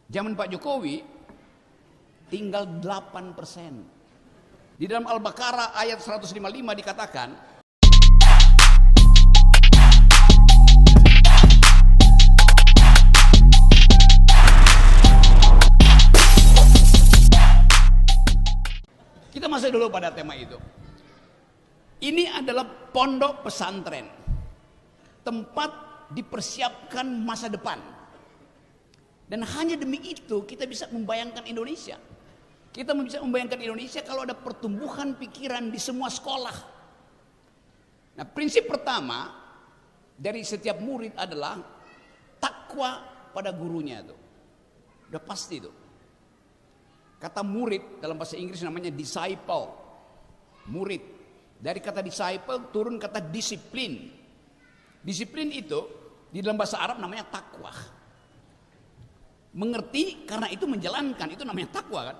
Zaman Pak Jokowi tinggal 8%. Di dalam Al-Baqarah ayat 155 dikatakan, kita masuk dulu pada tema itu. Ini adalah pondok pesantren, tempat dipersiapkan masa depan. Dan hanya demi itu kita bisa membayangkan Indonesia. Kita bisa membayangkan Indonesia kalau ada pertumbuhan pikiran di semua sekolah. Nah, prinsip pertama dari setiap murid adalah takwa pada gurunya itu. Udah pasti itu. Kata murid dalam bahasa Inggris namanya disciple. Murid. Dari kata disciple turun kata disiplin. Disiplin itu di dalam bahasa Arab namanya takwa. Mengerti karena itu menjalankan, itu namanya takwa kan.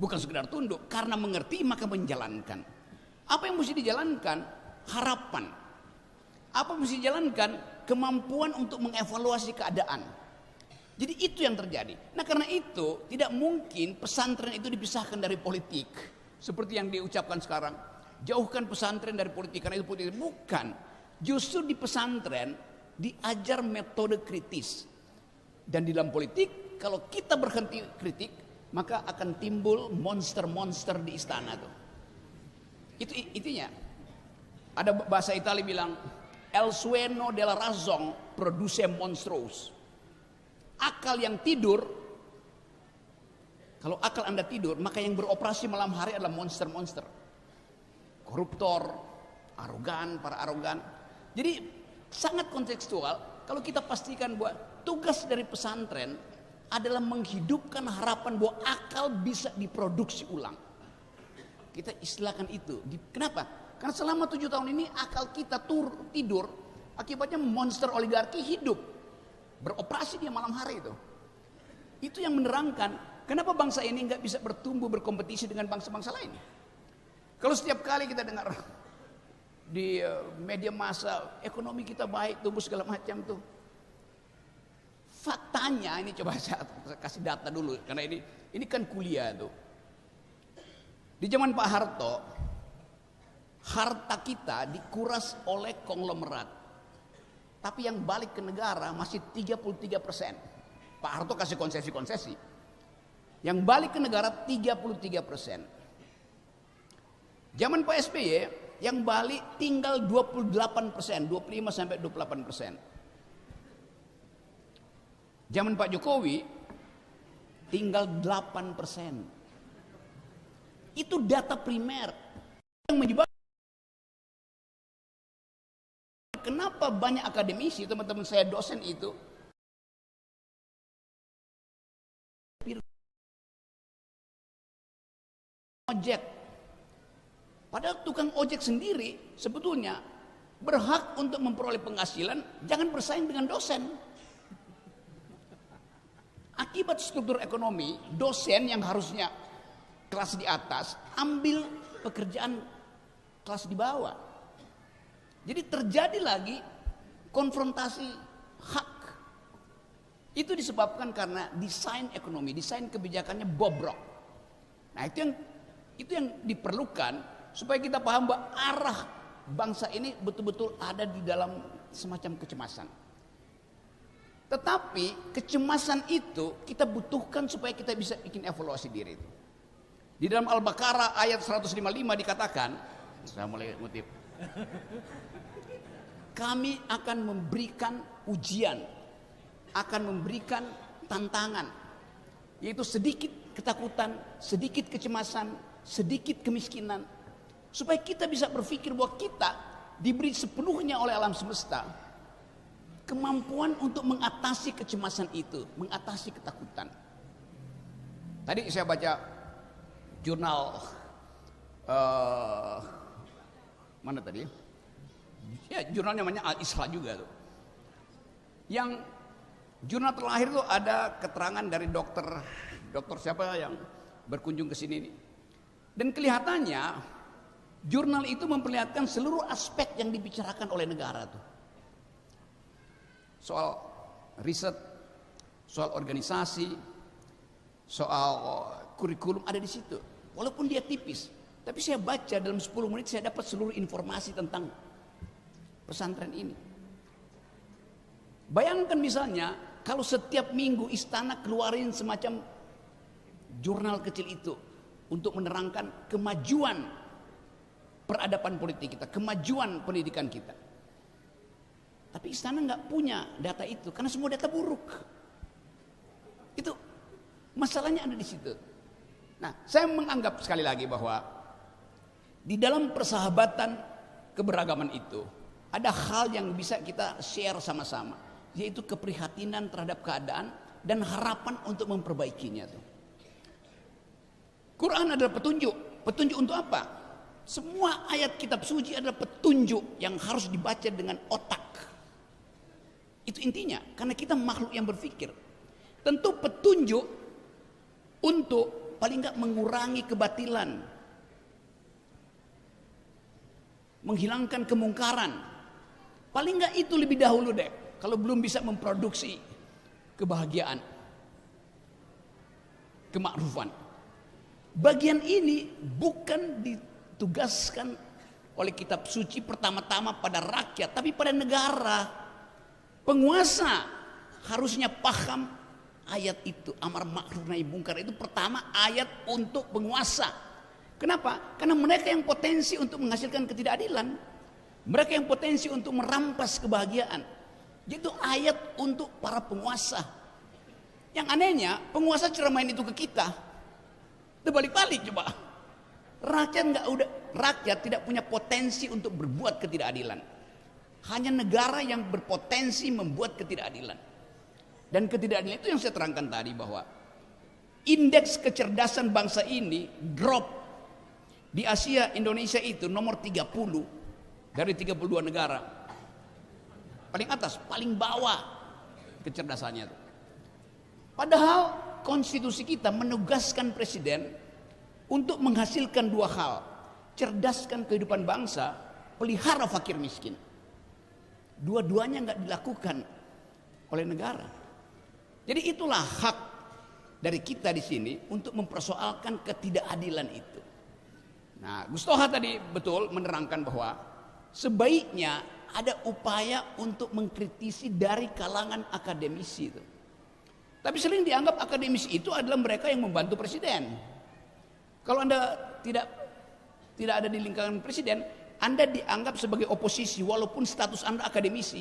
Bukan sekedar tunduk, karena mengerti maka menjalankan. Apa yang mesti dijalankan? Harapan. Apa yang mesti dijalankan? Kemampuan untuk mengevaluasi keadaan. Jadi itu yang terjadi. Nah, karena itu tidak mungkin pesantren itu dipisahkan dari politik. Seperti yang diucapkan sekarang. Jauhkan pesantren dari politik karena itu politik. Bukan. Justru di pesantren diajar metode kritis. Dan di dalam politik kalau kita berhenti kritik, maka akan timbul monster-monster di istana tuh. Itu intinya. Ada bahasa Italia bilang el sueño della razón produce monstruos. Akal yang tidur, kalau akal Anda tidur, maka yang beroperasi malam hari adalah monster-monster. Koruptor, arogan, para arogan. Jadi sangat kontekstual kalau kita pastikan bahwa tugas dari pesantren adalah menghidupkan harapan bahwa akal bisa diproduksi ulang. Kita istilahkan itu. Kenapa? Karena selama 7 tahun ini akal kita tidur, akibatnya monster oligarki hidup. Beroperasi dia malam hari itu. Itu yang menerangkan kenapa bangsa ini nggak bisa bertumbuh berkompetisi dengan bangsa-bangsa lain. Kalau setiap kali kita dengar di media massa ekonomi kita baik, tumbuh segala macam tuh. Faktanya ini coba saya kasih data dulu karena ini kan kuliah tuh. Di zaman Pak Harto, harta kita dikuras oleh konglomerat. Tapi yang balik ke negara masih 33%. Pak Harto kasih konsesi-konsesi. Yang balik ke negara 33%. Zaman Pak SBY yang balik tinggal 28%, 25 sampai 28%. Zaman Pak Jokowi tinggal 8%. Itu data primer yang menyebabkan kenapa banyak akademisi, teman-teman saya dosen itu ojek. Padahal tukang ojek sendiri sebetulnya berhak untuk memperoleh penghasilan, jangan bersaing dengan dosen. Akibat struktur ekonomi, dosen yang harusnya kelas di atas ambil pekerjaan kelas di bawah. Jadi terjadi lagi konfrontasi hak. Itu disebabkan karena desain ekonomi, desain kebijakannya bobrok. Nah, itu yang diperlukan supaya kita paham bahwa arah bangsa ini betul-betul ada di dalam semacam kecemasan. Tetapi kecemasan itu kita butuhkan supaya kita bisa bikin evaluasi diri itu. Di dalam Al-Baqarah ayat 155 dikatakan, saya mulai ngutip. Kami akan memberikan ujian, akan memberikan tantangan, yaitu sedikit ketakutan, sedikit kecemasan, sedikit kemiskinan, supaya kita bisa berpikir bahwa kita diberi sepenuhnya oleh alam semesta kemampuan untuk mengatasi kecemasan itu, mengatasi ketakutan. Tadi saya baca jurnal mana tadi? Ya, jurnal namanya Al-Isra juga tuh. Yang jurnal terakhir tuh ada keterangan dari dokter siapa yang berkunjung ke sini nih. Dan kelihatannya jurnal itu memperlihatkan seluruh aspek yang dibicarakan oleh negara tuh. Soal riset, soal organisasi, soal kurikulum ada di situ. Walaupun dia tipis, tapi saya baca dalam 10 menit saya dapat seluruh informasi tentang pesantren ini. Bayangkan misalnya kalau setiap minggu istana keluarin semacam jurnal kecil itu untuk menerangkan kemajuan peradaban politik kita, kemajuan pendidikan kita. Tapi istana nggak punya data itu karena semua data buruk. Itu masalahnya ada di situ. Nah, saya menganggap sekali lagi bahwa di dalam persahabatan keberagaman itu ada hal yang bisa kita share sama-sama, yaitu keprihatinan terhadap keadaan dan harapan untuk memperbaikinya. Quran adalah petunjuk. Petunjuk untuk apa? Semua ayat kitab suci adalah petunjuk yang harus dibaca dengan otak. Itu intinya, karena kita makhluk yang berpikir. Tentu petunjuk untuk paling enggak mengurangi kebatilan, menghilangkan kemungkaran. Paling enggak itu lebih dahulu deh, kalau belum bisa memproduksi kebahagiaan, kemakrufan. Bagian ini bukan ditugaskan oleh kitab suci pertama-tama pada rakyat, tapi pada negara. Penguasa harusnya paham ayat itu, amar ma'ruf nahi mungkar itu pertama ayat untuk penguasa. Kenapa? Karena mereka yang potensi untuk menghasilkan ketidakadilan, mereka yang potensi untuk merampas kebahagiaan. Itu ayat untuk para penguasa. Yang anehnya penguasa ceramain itu ke kita, terbalik-balik coba. Rakyat tidak punya potensi untuk berbuat ketidakadilan. Hanya negara yang berpotensi membuat ketidakadilan. Dan ketidakadilan itu yang saya terangkan tadi, bahwa indeks kecerdasan bangsa ini drop. Di Asia, Indonesia itu nomor 30 dari 32 negara. Paling atas, paling bawah kecerdasannya. Padahal konstitusi kita menugaskan presiden untuk menghasilkan dua hal. Cerdaskan kehidupan bangsa, pelihara fakir miskin. Dua-duanya nggak dilakukan oleh negara. Jadi itulah hak dari kita di sini untuk mempersoalkan ketidakadilan itu. Nah, Gus Toha tadi betul menerangkan bahwa sebaiknya ada upaya untuk mengkritisi dari kalangan akademisi itu. Tapi sering dianggap akademisi itu adalah mereka yang membantu presiden. Kalau Anda tidak ada di lingkaran presiden, Anda dianggap sebagai oposisi walaupun status Anda akademisi.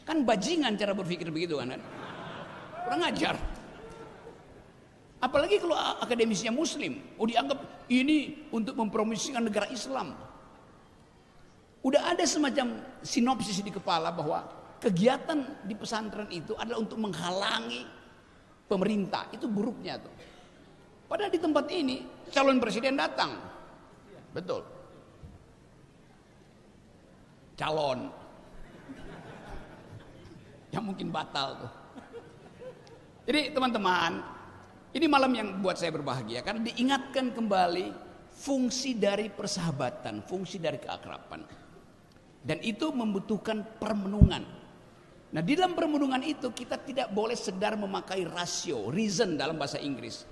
Kan bajingan cara berpikir begitu kan? Kurang ajar. Apalagi kalau akademisinya muslim, dianggap ini untuk mempromosikan negara Islam. Udah ada semacam sinopsis di kepala bahwa kegiatan di pesantren itu adalah untuk menghalangi pemerintah. Itu buruknya tuh. Padahal di tempat ini calon presiden datang. Betul. Calon. Yang mungkin batal tuh. Jadi teman-teman, ini malam yang buat saya berbahagia karena diingatkan kembali fungsi dari persahabatan, fungsi dari keakraban. Dan itu membutuhkan permenungan. Nah, di dalam permenungan itu kita tidak boleh sekedar memakai rasio, reason dalam bahasa Inggris.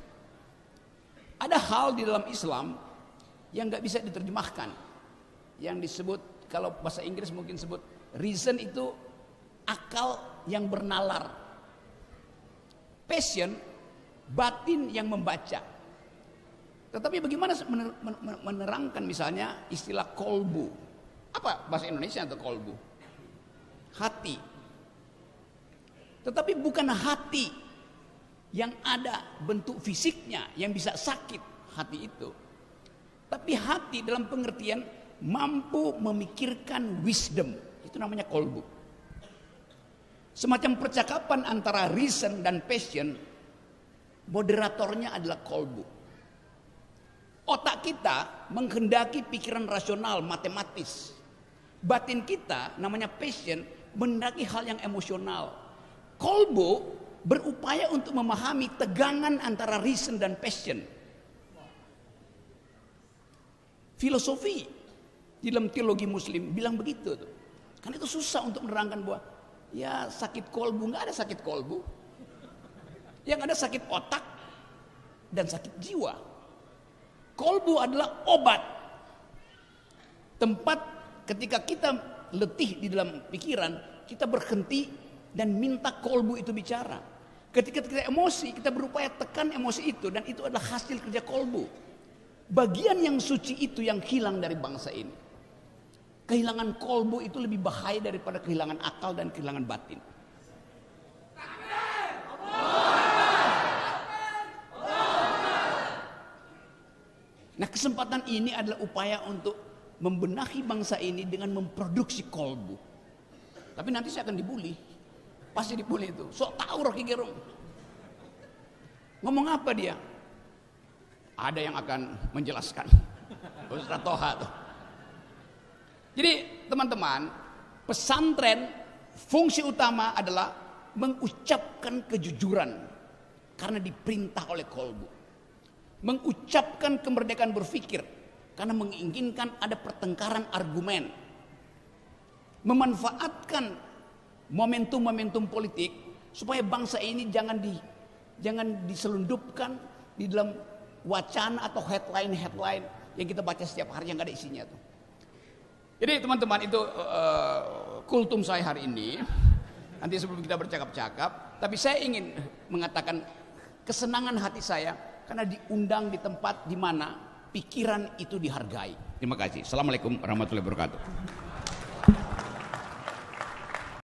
Ada hal di dalam Islam yang nggak bisa diterjemahkan, yang disebut kalau bahasa Inggris mungkin sebut reason itu akal yang bernalar, passion batin yang membaca. Tetapi bagaimana menerangkan misalnya istilah kolbu? Apa bahasa Indonesia untuk kolbu? Hati. Tetapi bukan hati yang ada bentuk fisiknya yang bisa sakit hati itu. Tapi hati dalam pengertian mampu memikirkan wisdom. Itu namanya kolbu. Semacam percakapan antara reason dan passion, moderatornya adalah kolbu. Otak kita menghendaki pikiran rasional, matematis. Batin kita namanya passion, menghendaki hal yang emosional. Kolbu berupaya untuk memahami tegangan antara reason dan passion. Filosofi di dalam teologi muslim bilang begitu tuh. Karena itu susah untuk menerangkan bahwa Ya sakit kolbu, nggak ada sakit kolbu. Yang ada sakit otak dan sakit jiwa. Kolbu adalah obat. Tempat ketika kita letih di dalam pikiran, kita berhenti dan minta kolbu itu bicara. Ketika kita emosi, kita berupaya tekan emosi itu, dan itu adalah hasil kerja kolbu. Bagian yang suci itu yang hilang dari bangsa ini. Kehilangan kolbu itu lebih bahaya daripada kehilangan akal dan kehilangan batin. Nah, kesempatan ini adalah upaya untuk membenahi bangsa ini dengan memproduksi kolbu. Tapi nanti saya akan dibully. Pasti dibully itu. Sok tahu Rocky Gerung. Ngomong apa dia? Ada yang akan menjelaskan. Ustaz Toha tuh. Jadi teman-teman, pesantren fungsi utama adalah mengucapkan kejujuran karena diperintah oleh kolbu. Mengucapkan kemerdekaan berpikir karena menginginkan ada pertengkaran argumen. Memanfaatkan momentum-momentum politik supaya bangsa ini jangan diselundupkan di dalam wacana atau headline yang kita baca setiap hari yang gak ada isinya tuh. Jadi teman-teman, itu kultum saya hari ini. Nanti sebelum kita bercakap-cakap, tapi saya ingin mengatakan kesenangan hati saya karena diundang di tempat di mana pikiran itu dihargai. Terima kasih. Assalamualaikum warahmatullahi wabarakatuh.